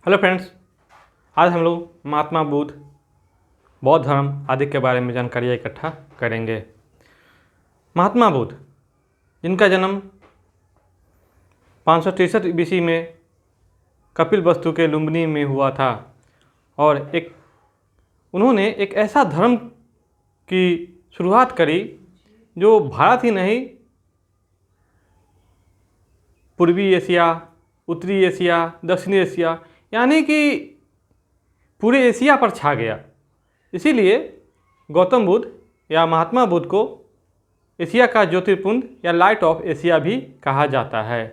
Hello friends, आज हम लोग महात्मा बुद्ध, बौद्ध धर्म आदि के बारे में जानकारियाँ इकट्ठा करेंगे। महात्मा बुद्ध, जिनका जन्म 563 BC में कपिलवस्तु के लुम्बिनी में हुआ था और उन्होंने एक ऐसा धर्म की शुरुआत करी जो भारत ही नहीं, पूर्वी एशिया, उत्तरी एशिया, दक्षिणी एशिया यानी कि पूरे एशिया पर छा गया। इसीलिए गौतम बुद्ध या महात्मा बुद्ध को एशिया का ज्योतिर्पुंज या लाइट ऑफ एशिया भी कहा जाता है।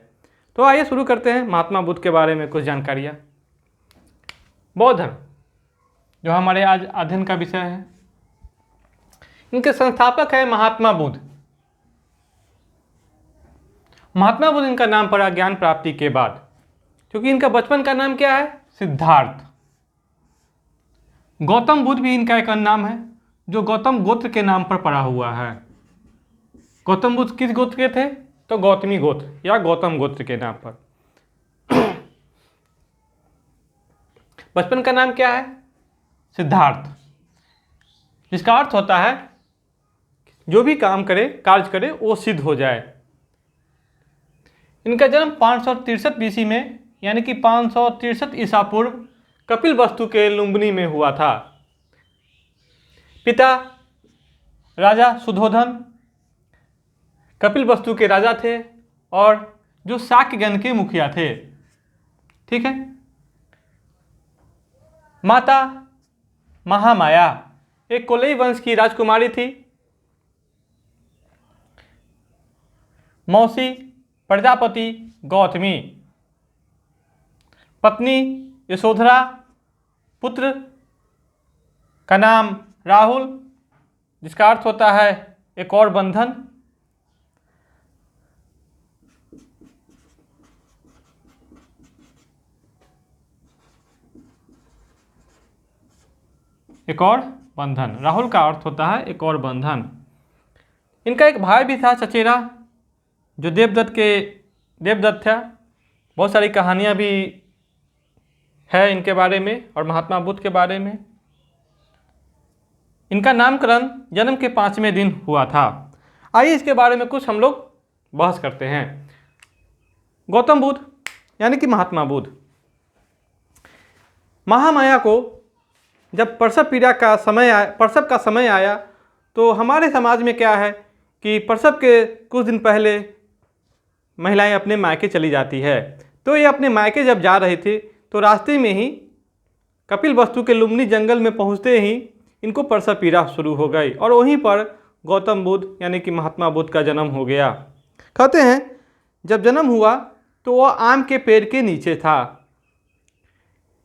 तो आइए शुरू करते हैं महात्मा बुद्ध के बारे में कुछ जानकारियाँ। बौद्ध धर्म, जो हमारे आज अध्ययन का विषय है, इनके संस्थापक है महात्मा बुद्ध। महात्मा बुद्ध इनका नाम पड़ा ज्ञान प्राप्ति के बाद, क्योंकि इनका बचपन का नाम क्या है? सिद्धार्थ। गौतम बुद्ध भी इनका एक अन्य नाम है जो गौतम गोत्र के नाम पर पड़ा हुआ है। गौतम बुद्ध किस गोत्र के थे? तो गौतमी गोत्र या गौतम गोत्र के नाम पर। बचपन का नाम क्या है? सिद्धार्थ, जिसका अर्थ होता है जो भी काम करे, कार्य करे, वो सिद्ध हो जाए। इनका जन्म 563 BC में यानी कि 563 ईसा पूर्व कपिलवस्तु के लुम्बिनी में हुआ था। पिता राजा शुद्धोधन कपिलवस्तु के राजा थे और जो शाक्यगण के मुखिया थे। ठीक है। माता महामाया एक कोलई वंश की राजकुमारी थी। मौसी प्रजापति गौतमी, पत्नी यशोधरा, पुत्र का नाम राहुल, जिसका अर्थ होता है एक और बंधन। एक और बंधन, राहुल का अर्थ होता है एक और बंधन। इनका एक भाई भी था चचेरा, जो देवदत्त था। बहुत सारी कहानियाँ भी है इनके बारे में और महात्मा बुद्ध के बारे में। इनका नामकरण जन्म के 5वें दिन हुआ था। आइए इसके बारे में कुछ हम लोग बहस करते हैं। गौतम बुद्ध यानी कि महात्मा बुद्ध, महामाया को जब प्रसव का समय आया तो हमारे समाज में क्या है कि प्रसव के कुछ दिन पहले महिलाएं अपने मायके चली जाती है। तो ये अपने मायके जब जा रही थी तो रास्ते में ही कपिलवस्तु के लुम्बिनी जंगल में पहुंचते ही इनको प्रसव पीड़ा शुरू हो गई और वहीं पर गौतम बुद्ध यानी कि महात्मा बुद्ध का जन्म हो गया। कहते हैं जब जन्म हुआ तो वह आम के पेड़ के नीचे था।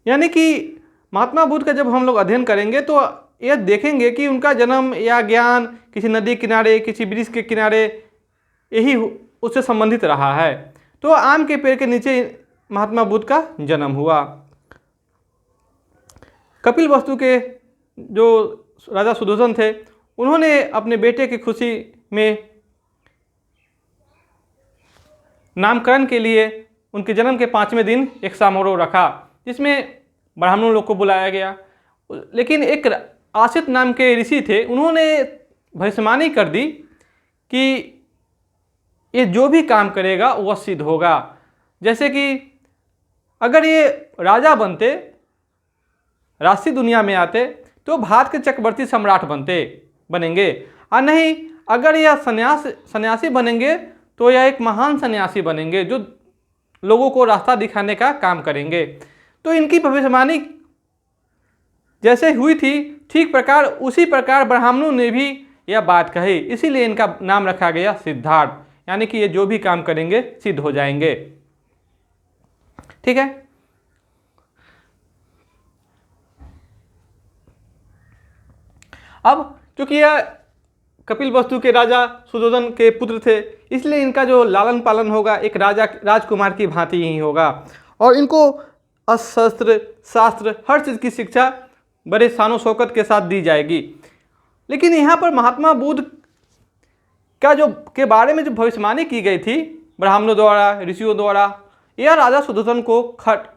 यानी कि महात्मा बुद्ध का जब हम लोग अध्ययन करेंगे तो यह देखेंगे कि उनका जन्म या ज्ञान किसी नदी किनारे, किसी वृक्ष के किनारे, यही उससे संबंधित रहा है। तो आम के पेड़ के नीचे महात्मा बुद्ध का जन्म हुआ। कपिलवस्तु के जो राजा शुद्धोधन थे, उन्होंने अपने बेटे की खुशी में नामकरण के लिए उनके जन्म के 5वें दिन एक समारोह रखा, जिसमें ब्राह्मणों लोग को बुलाया गया। लेकिन एक आसित नाम के ऋषि थे, उन्होंने भविष्यवाणी कर दी कि ये जो भी काम करेगा वह सिद्ध होगा। जैसे कि अगर ये राजा बनते, राष्ट्रीय दुनिया में आते, तो भारत के चक्रवर्ती सम्राट बनेंगे, और नहीं अगर यह सन्यासी बनेंगे तो यह एक महान सन्यासी बनेंगे जो लोगों को रास्ता दिखाने का काम करेंगे। तो इनकी भविष्यवाणी जैसे हुई थी, उसी प्रकार ब्राह्मणों ने भी यह बात कही। इसीलिए इनका नाम रखा गया सिद्धार्थ, यानी कि ये जो भी काम करेंगे सिद्ध हो जाएंगे। ठीक है। अब क्योंकि यह कपिलवस्तु के राजा शुद्धोधन के पुत्र थे, इसलिए इनका जो लालन पालन होगा एक राजकुमार की भांति ही होगा और इनको अस्त्र शास्त्र हर चीज़ की शिक्षा बड़े शानो शौकत के साथ दी जाएगी। लेकिन यहाँ पर महात्मा बुद्ध का के बारे में जो भविष्यवाणी की गई थी ब्राह्मणों द्वारा, ऋषियों द्वारा, यह राजा शुद्धोधन को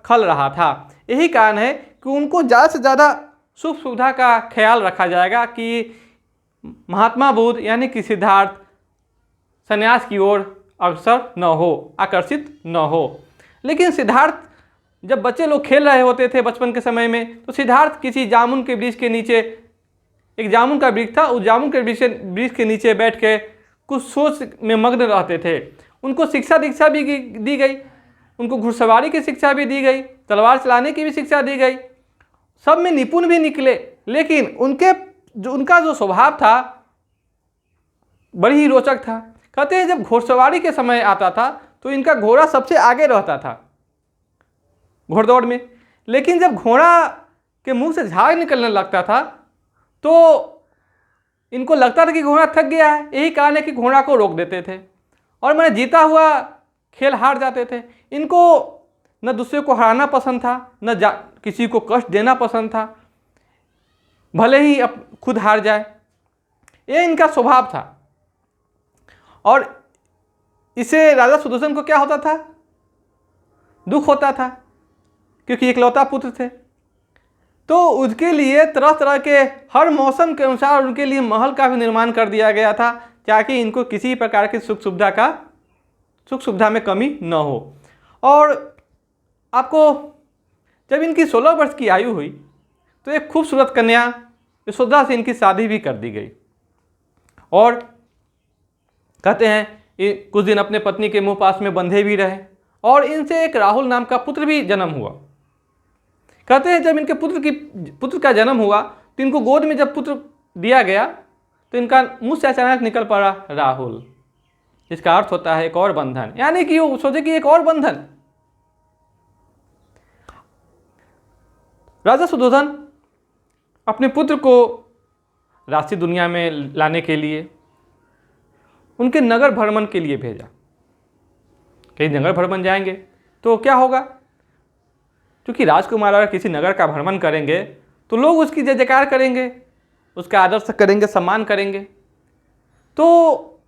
खल रहा था। यही कारण है कि उनको ज़्यादा से ज़्यादा सुख सुविधा का ख्याल रखा जाएगा कि महात्मा बुद्ध यानी कि सिद्धार्थ संन्यास की ओर अग्रसर न हो, आकर्षित न हो। लेकिन सिद्धार्थ जब बच्चे लोग खेल रहे होते थे बचपन के समय में, तो सिद्धार्थ किसी जामुन के वृक्ष के नीचे, एक जामुन का वृक्ष था, उस जामुन के वृक्ष के नीचे बैठ के कुछ सोच में मग्न रहते थे। उनको शिक्षा दीक्षा भी दी गई, उनको घुड़सवारी की शिक्षा भी दी गई, तलवार चलाने की भी शिक्षा दी गई, सब में निपुण भी निकले। लेकिन उनका जो स्वभाव था बड़ी ही रोचक था। कहते हैं जब घुड़सवारी के समय आता था तो इनका घोड़ा सबसे आगे रहता था घोड़दौड़ में, लेकिन जब घोड़ा के मुंह से झाग निकलने लगता था तो इनको लगता था कि घोड़ा थक गया है। यही कारण है कि घोड़ा को रोक देते थे और मैंने जीता हुआ खेल हार जाते थे। इनको न दूसरे को हराना पसंद था, न किसी को कष्ट देना पसंद था, भले ही खुद हार जाए, ये इनका स्वभाव था। और इसे राजा सुदर्शन को क्या होता था? दुख होता था, क्योंकि इकलौता पुत्र थे। तो उसके लिए तरह तरह के हर मौसम के अनुसार उनके लिए महल का भी निर्माण कर दिया गया था, ताकि इनको किसी प्रकार की सुख सुविधा में कमी न हो। और आपको जब इनकी 16 वर्ष की आयु हुई तो एक खूबसूरत कन्या यशोदा से इनकी शादी भी कर दी गई। और कहते हैं ये कुछ दिन अपने पत्नी के मुँह पास में बंधे भी रहे और इनसे एक राहुल नाम का पुत्र भी जन्म हुआ। कहते हैं जब इनके पुत्र का जन्म हुआ तो इनको गोद में जब पुत्र दिया गया तो इनका मुंह से अचानक निकल पड़ा राहुल। इसका अर्थ होता है एक और बंधन, यानी कि वो सोचे कि एक और बंधन। राजा सुदर्शन अपने पुत्र को राष्ट्रीय दुनिया में लाने के लिए उनके नगर भ्रमण के लिए भेजा। कहीं नगर भ्रमण जाएंगे तो क्या होगा? क्योंकि राजकुमार अगर किसी नगर का भ्रमण करेंगे तो लोग उसकी जय जयकार करेंगे, उसका आदर करेंगे, सम्मान करेंगे, तो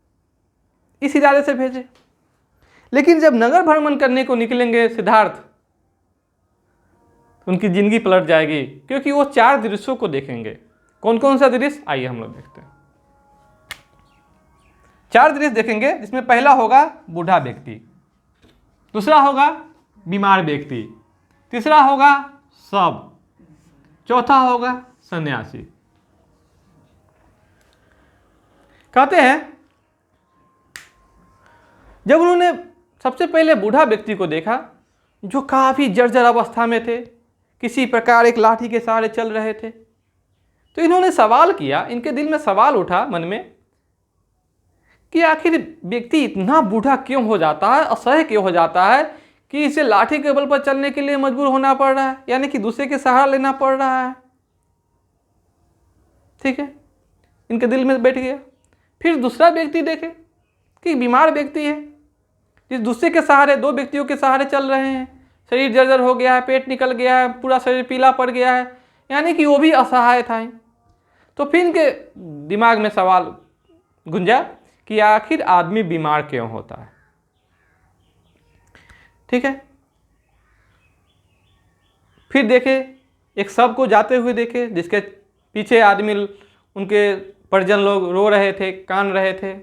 इस इरादे से भेजे। लेकिन जब नगर भ्रमण करने को निकलेंगे सिद्धार्थ, उनकी जिंदगी पलट जाएगी, क्योंकि वो 4 दृश्यों को देखेंगे। कौन कौन सा दृश्य? आइए हम लोग देखते हैं। 4 दृश्य देखेंगे, जिसमें पहला होगा बूढ़ा व्यक्ति, दूसरा होगा बीमार व्यक्ति, तीसरा होगा शव, चौथा होगा सन्यासी। कहते हैं जब उन्होंने सबसे पहले बूढ़ा व्यक्ति को देखा जो काफ़ी जर्जर अवस्था में थे, किसी प्रकार एक लाठी के सहारे चल रहे थे, तो इन्होंने सवाल किया, इनके दिल में सवाल उठा मन में कि आखिर व्यक्ति इतना बूढ़ा क्यों हो जाता है, असह्य क्यों हो जाता है कि इसे लाठी के बल पर चलने के लिए मजबूर होना पड़ रहा है, यानी कि दूसरे के सहारा लेना पड़ रहा है। ठीक है, इनके दिल में बैठ गया। फिर दूसरा व्यक्ति देखे कि बीमार व्यक्ति है, जिस दूसरे के सहारे 2 व्यक्तियों के सहारे चल रहे हैं, शरीर जर्जर हो गया है, पेट निकल गया है, पूरा शरीर पीला पड़ गया है, यानी कि वो भी असहाय था। तो फिर इनके दिमाग में सवाल गुंजा कि आखिर आदमी बीमार क्यों होता है। ठीक है, फिर देखे एक शव को जाते हुए देखे, जिसके पीछे आदमी, उनके परिजन लोग रो रहे थे, कान रहे थे,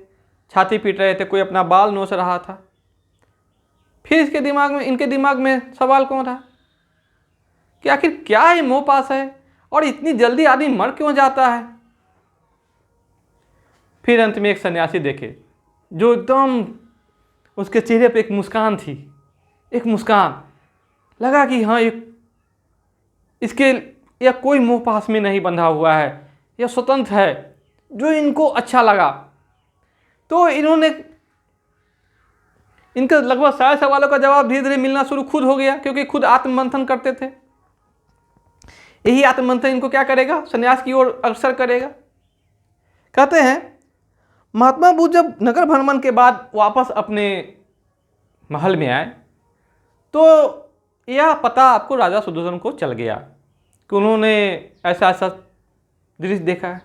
छाती पीट रहे थे, कोई अपना बाल नोच रहा था। फिर इनके दिमाग में सवाल कौन रहा कि आखिर क्या है मोह पास है और इतनी जल्दी आदमी मर क्यों जाता है। फिर अंत में एक सन्यासी देखे जो एकदम, उसके चेहरे पे एक मुस्कान थी, एक मुस्कान लगा कि हाँ यह कोई मोह पास में नहीं बंधा हुआ है, यह स्वतंत्र है, जो इनको अच्छा लगा। तो इनके लगभग सारे सवालों का जवाब धीरे धीरे मिलना शुरू खुद हो गया, क्योंकि खुद आत्ममंथन करते थे। यही आत्ममंथन इनको क्या करेगा? संन्यास की ओर अग्रसर करेगा। कहते हैं महात्मा बुद्ध जब नगर भ्रमण के बाद वापस अपने महल में आए तो यह पता आपको राजा सुदर्शन को चल गया कि उन्होंने ऐसा ऐसा दृश्य देखा है।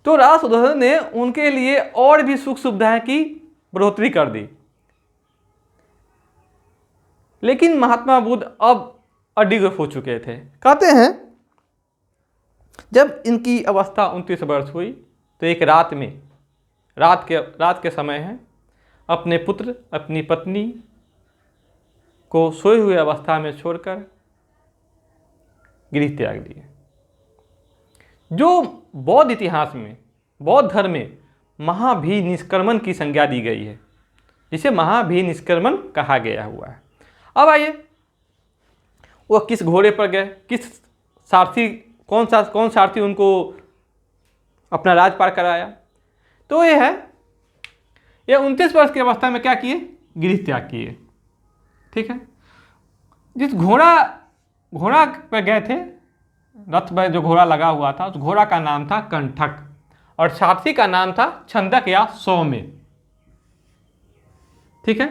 तो राजा सुदर्शन ने उनके लिए और भी सुख सुविधाएं की बढ़ोतरी कर दी। लेकिन महात्मा बुद्ध अब अडिग हो चुके थे। कहते हैं जब इनकी अवस्था 29 वर्ष हुई तो एक रात में, रात के समय है, अपने पुत्र अपनी पत्नी को सोए हुए अवस्था में छोड़कर गृह त्याग दिए। जो बौद्ध इतिहास में, बौद्ध धर्म में महाभिनिष्क्रमण की संज्ञा दी गई है, जिसे महाभिनिष्क्रमण कहा गया हुआ है। अब आइए, वह किस घोड़े पर गए, किस सारथी, कौन सारथी उनको अपना राज पार कराया। तो ये है, ये 29 वर्ष की अवस्था में क्या किए, गृह त्याग किए। ठीक है। जिस घोड़ा पर गए थे, रथ पर जो घोड़ा लगा हुआ था, उस घोड़ा का नाम था कंठक और सारथी का नाम था छंदक या सौम्य। ठीक है।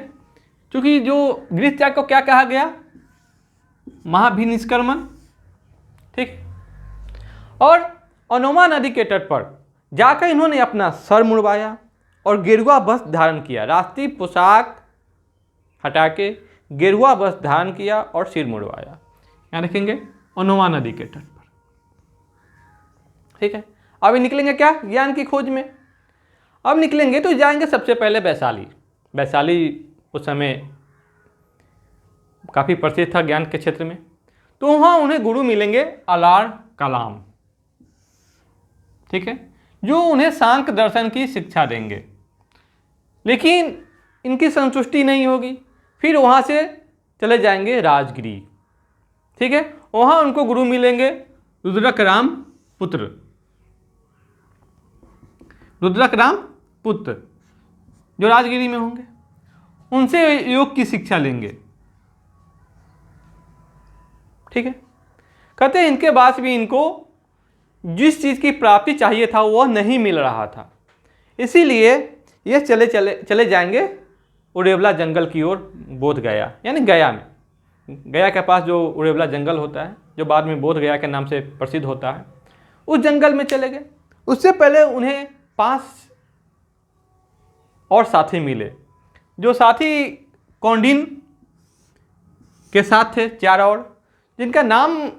क्योंकि जो गृह त्याग को क्या कहा गया, महाभिनिष्क्रमण। ठीक। और अनोमा नदी के तट पर जाकर इन्होंने अपना सर मुड़वाया और गेरुआ वस्त्र धारण किया। राष्ट्रीय पोशाक हटा के गेरुआ वस्त्र धारण किया और सिर मुड़वाया। यहाँ देखेंगे अनोमा नदी के तट पर। ठीक है। अब निकलेंगे क्या, ज्ञान की खोज में। अब निकलेंगे तो जाएंगे सबसे पहले वैशाली। वैशाली उस समय काफ़ी प्रसिद्ध था ज्ञान के क्षेत्र में। तो वहाँ उन्हें गुरु मिलेंगे अलार कलाम। ठीक है। जो उन्हें सांख्य दर्शन की शिक्षा देंगे। लेकिन इनकी संतुष्टि नहीं होगी, फिर वहाँ से चले जाएंगे राजगिरी। ठीक है। वहाँ उनको गुरु मिलेंगे रुद्रक राम पुत्र, जो राजगिरी में होंगे। उनसे योग की शिक्षा लेंगे। ठीक है। कहते हैं इनके बाद भी इनको जिस चीज़ की प्राप्ति चाहिए था वह नहीं मिल रहा था, इसीलिए ये चले जाएंगे उड़ेवला जंगल की ओर, बोध गया, यानी गया में। गया के पास जो उड़ेवला जंगल होता है, जो बाद में बोध गया के नाम से प्रसिद्ध होता है, उस जंगल में चले गए। उससे पहले उन्हें 5 और साथी मिले। जो साथी कौंडिन के साथ थे 4 और, जिनका नाम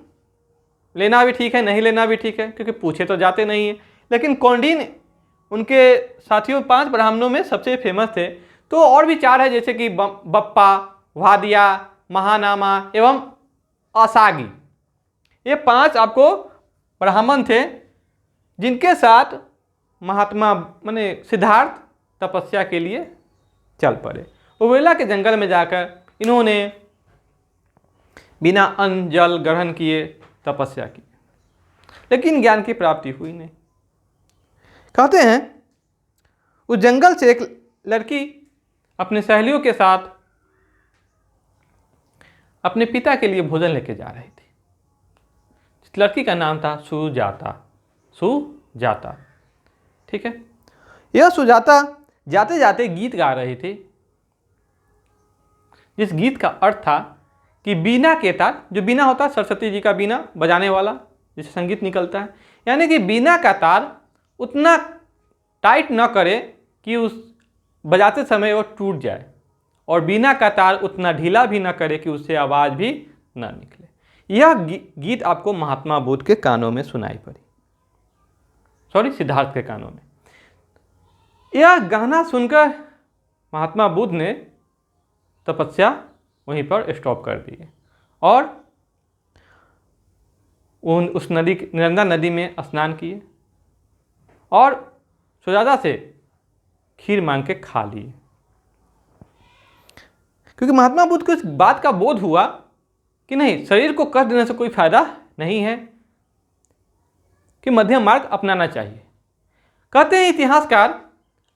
लेना भी ठीक है, नहीं लेना भी ठीक है, क्योंकि पूछे तो जाते नहीं है। लेकिन कौंडिन उनके साथियों 5 ब्राह्मणों में सबसे फेमस थे। तो और भी 4 है, जैसे कि बप्पा, वादिया, महानामा एवं असागी। ये 5 आपको ब्राह्मण थे, जिनके साथ महात्मा माने सिद्धार्थ तपस्या के लिए चल पड़े। उड़ेवला के जंगल में जाकर इन्होंने बिना अन्न जल ग्रहण किए तपस्या की, लेकिन ज्ञान की प्राप्ति हुई नहीं। कहते हैं उस जंगल से एक लड़की अपने सहेलियों के साथ अपने पिता के लिए भोजन लेके जा रही थी। इस लड़की का नाम था सुजाता। ठीक है। यह सुजाता जाते जाते गीत गा रही थी, जिस गीत का अर्थ था कि बीना के तार, जो बीना होता है सरस्वती जी का बीना बजाने वाला, जिससे संगीत निकलता है, यानी कि बीना का तार उतना टाइट न करे कि उस बजाते समय वो टूट जाए, और बीना का तार उतना ढीला भी न करे कि उससे आवाज़ भी न निकले। यह गीत आपको महात्मा बुद्ध के कानों में सुनाई पड़ी, सिद्धार्थ के कानों में। यह गाना सुनकर महात्मा बुद्ध ने तपस्या वहीं पर स्टॉप कर दी और उस नर्मदा नदी में स्नान किए और सुजाता से खीर मांग के खा लिए। क्योंकि महात्मा बुद्ध को इस बात का बोध हुआ कि नहीं, शरीर को कष्ट देने से कोई फायदा नहीं है, कि मध्यम मार्ग अपनाना चाहिए। कहते हैं इतिहासकार,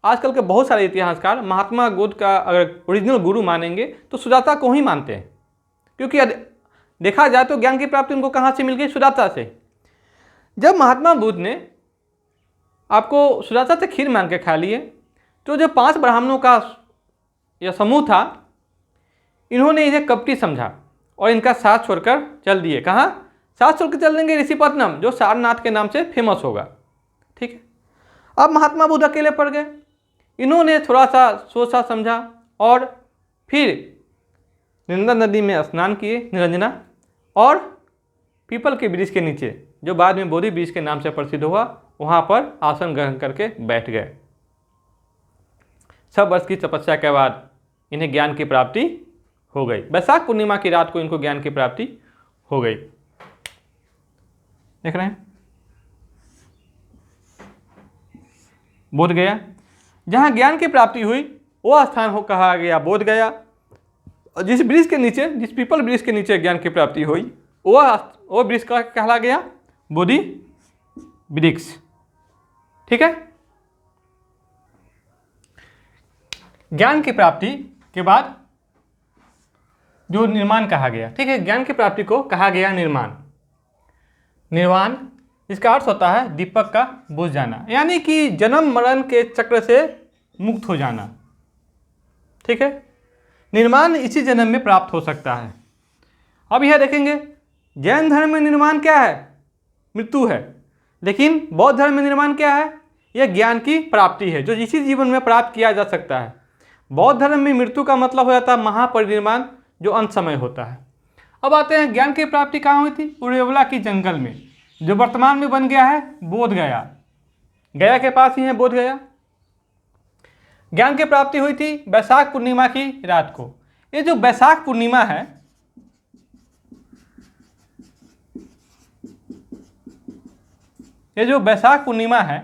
आजकल के बहुत सारे इतिहासकार महात्मा बुद्ध का अगर ओरिजिनल गुरु मानेंगे तो सुजाता को ही मानते हैं, क्योंकि देखा जाए तो ज्ञान की प्राप्ति उनको कहाँ से मिल गई, सुजाता से। जब महात्मा बुद्ध ने आपको सुजाता से खीर मांग के खा लिए, तो जो 5 ब्राह्मणों का यह समूह था, इन्होंने इन्हें कपटी समझा और इनका साथ छोड़कर चल दिए। कहाँ? साथ छोड़कर चल देंगे ऋषिपत्तनम, जो सारनाथ के नाम से फेमस होगा। ठीक है। अब महात्मा बुद्ध अकेले पड़ गए। इन्होंने थोड़ा सा सोचा समझा और फिर नर्मदा नदी में स्नान किए, निरंजना, और पीपल के वृक्ष के नीचे, जो बाद में बोधि वृक्ष के नाम से प्रसिद्ध हुआ, वहाँ पर आसन ग्रहण करके बैठ गए। 6 वर्ष की तपस्या के बाद इन्हें ज्ञान की प्राप्ति हो गई। वैशाख पूर्णिमा की रात को इनको ज्ञान की प्राप्ति हो गई। देख रहे हैं, बोध गया। जहाँ ज्ञान की प्राप्ति हुई वो स्थान हो कहा गया बोध गया। और जिस वृक्ष के नीचे, जिस पीपल वृक्ष के नीचे ज्ञान की प्राप्ति हुई वो वृक्ष का कहला गया बोधि वृक्ष। ठीक है। ज्ञान की प्राप्ति के बाद जो निर्माण कहा गया, ठीक है, ज्ञान की प्राप्ति को कहा गया निर्माण। निर्वाण इसका अर्थ होता है दीपक का बुझ जाना, यानी कि जन्म मरण के चक्र से मुक्त हो जाना। ठीक है। निर्माण इसी जन्म में प्राप्त हो सकता है। अब यह देखेंगे, जैन धर्म में निर्माण क्या है? मृत्यु है। लेकिन बौद्ध धर्म में निर्माण क्या है? यह ज्ञान की प्राप्ति है, जो इसी जीवन में प्राप्त किया जा सकता है। बौद्ध धर्म में मृत्यु का मतलब हो जाता है महापरिनिर्वाण, जो अंत समय होता है। अब आते हैं, ज्ञान की प्राप्ति कहाँ हुई थी? उरेवला की जंगल में, जो वर्तमान में बन गया है बोध गया। गया के पास ही है बोध गया। ज्ञान की प्राप्ति हुई थी वैशाख पूर्णिमा की रात को। ये जो वैशाख पूर्णिमा है,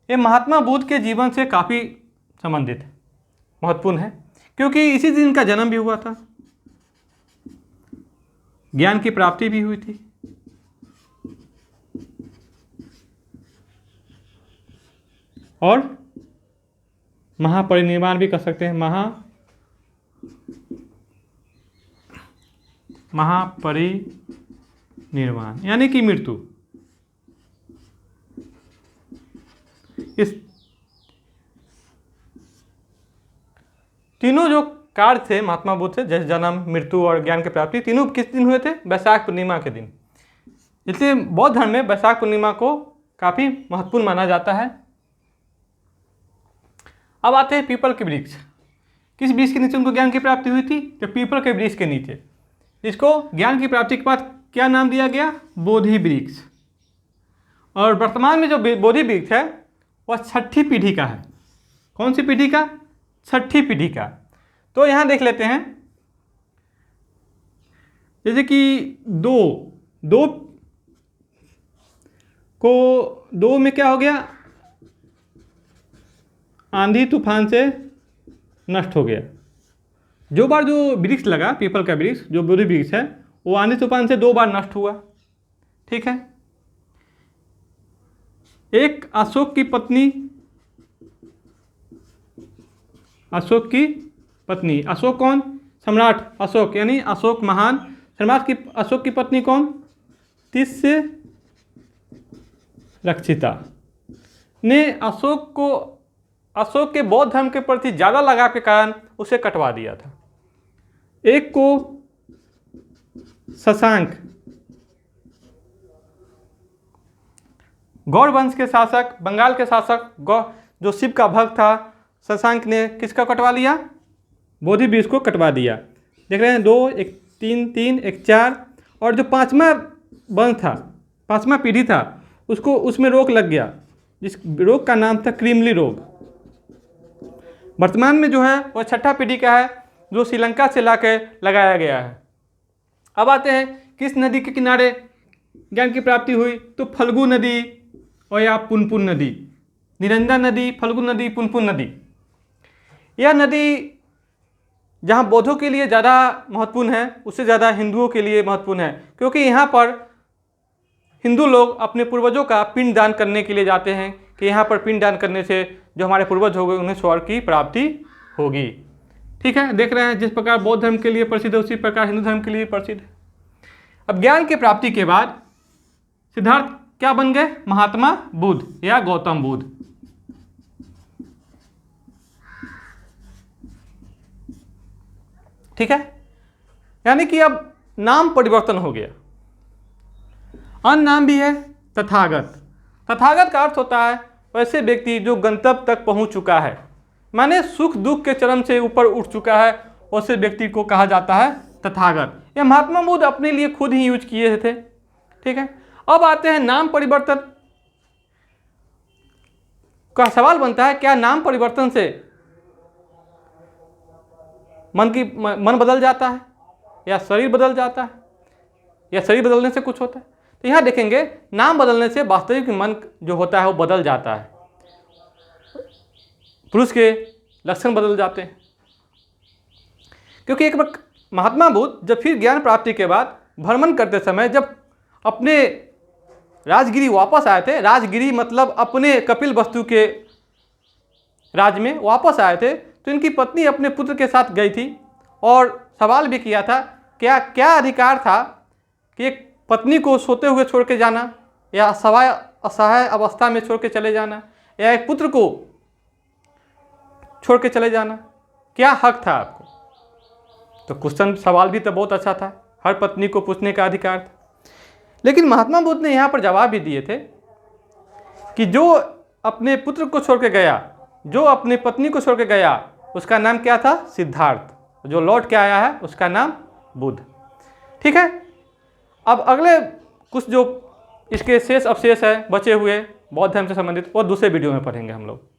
ये महात्मा बुद्ध के जीवन से काफ़ी संबंधित है, महत्वपूर्ण है, क्योंकि इसी दिन का जन्म भी हुआ था, ज्ञान की प्राप्ति भी हुई थी। और महापरिनिर्वाण भी कर सकते हैं, महापरिनिर्वाण यानी कि मृत्यु। इस तीनों जो कार्य थे महात्मा बुद्ध से, जैसे जन्म, मृत्यु और ज्ञान की प्राप्ति, तीनों किस दिन हुए थे? वैशाख पूर्णिमा के दिन। इसलिए बौद्ध धर्म में वैशाख पूर्णिमा को काफ़ी महत्वपूर्ण माना जाता है। अब आते हैं पीपल के वृक्ष। किस वृक्ष के नीचे उनको ज्ञान की प्राप्ति हुई थी? तो पीपल के वृक्ष के नीचे। इसको ज्ञान की प्राप्ति के बाद क्या नाम दिया गया? बोधि वृक्ष। और वर्तमान में जो बोधि वृक्ष है वह 6ठी पीढ़ी का है। कौन सी पीढ़ी का? 6ठी पीढ़ी का। तो यहाँ देख लेते हैं, जैसे कि दो में क्या हो गया? आंधी तूफान से नष्ट हो गया। जो वृक्ष लगा, पीपल का वृक्ष जो बोधि वृक्ष है, वो आंधी तूफान से 2 बार नष्ट हुआ। ठीक है। एक अशोक की पत्नी, अशोक कौन? सम्राट अशोक, यानी अशोक महान सम्राट की अशोक की पत्नी कौन? तिस्य रक्षिता ने अशोक के बौद्ध धर्म के प्रति ज़्यादा लगाव के कारण उसे कटवा दिया था। एक को शशांक, गौड़ वंश के शासक, बंगाल के शासक, जो शिव का भक्त था, शशांक ने किसका कटवा लिया? बोधि वृक्ष को कटवा दिया। देख रहे हैं, 2, एक 3, एक 4, और जो 5वां वंश था, 5वां पीढ़ी था, उसमें रोग लग गया, जिस रोग का नाम था क्रीमली रोग। वर्तमान में जो है वह 6ठा पीढ़ी का है, जो श्रीलंका से लाकर लगाया गया है। अब आते हैं, किस नदी के किनारे ज्ञान की प्राप्ति हुई? तो फल्गु नदी और या पुनपुन नदी, निरंजन नदी, फल्गु नदी, पुनपुन नदी। यह नदी जहाँ बौद्धों के लिए ज़्यादा महत्वपूर्ण है, उससे ज़्यादा हिंदुओं के लिए महत्वपूर्ण है, क्योंकि यहाँ पर हिंदू लोग अपने पूर्वजों का पिंड दान करने के लिए जाते हैं, कि यहाँ पर पिंड दान करने से जो हमारे पूर्वज हो गए उन्हें स्वर्ग की प्राप्ति होगी। ठीक है। देख रहे हैं, जिस प्रकार बौद्ध धर्म के लिए प्रसिद्ध है उसी प्रकार हिंदू धर्म के लिए प्रसिद्ध है। अब ज्ञान की प्राप्ति के बाद सिद्धार्थ क्या बन गए? महात्मा बुद्ध या गौतम बुद्ध। ठीक है। यानी कि अब नाम परिवर्तन हो गया। अन्य नाम भी है तथागत। तथागत का अर्थ होता है वैसे व्यक्ति जो गंतव्य तक पहुंच चुका है, माने सुख दुख के चरम से ऊपर उठ चुका है, वैसे व्यक्ति को कहा जाता है तथागत। यह महात्मा बुद्ध अपने लिए खुद ही यूज किए थे। ठीक है, अब आते हैं नाम परिवर्तन का सवाल बनता है, क्या नाम परिवर्तन से मन बदल जाता है या शरीर बदल जाता है या शरीर बदलने से कुछ होता है? तो यहाँ देखेंगे नाम बदलने से वास्तविक मन जो होता है वो बदल जाता है, पुरुष के लक्षण बदल जाते हैं। क्योंकि एक बार महात्मा बुद्ध जब फिर ज्ञान प्राप्ति के बाद भ्रमण करते समय जब अपने राजगिरी वापस आए थे, राजगिरी मतलब अपने कपिल वस्तु के राज में वापस आए थे, तो इनकी पत्नी अपने पुत्र के साथ गई थी और सवाल भी किया था क्या क्या अधिकार था कि एक पत्नी को सोते हुए छोड़ के जाना या असहाय अवस्था में छोड़ के चले जाना या एक पुत्र को छोड़ के चले जाना, क्या हक था आपको? तो क्वेश्चन सवाल भी तो बहुत अच्छा था, हर पत्नी को पूछने का अधिकार था। लेकिन महात्मा बुद्ध ने यहाँ पर जवाब भी दिए थे कि जो अपने पुत्र को छोड़ के गया, जो अपनी पत्नी को छोड़ के गया, उसका नाम क्या था? सिद्धार्थ। जो लौट के आया है उसका नाम बुद्ध। ठीक है, अब अगले कुछ जो इसके शेष अवशेष है बचे हुए बौद्ध धर्म से संबंधित वो दूसरे वीडियो में पढ़ेंगे हम लोग।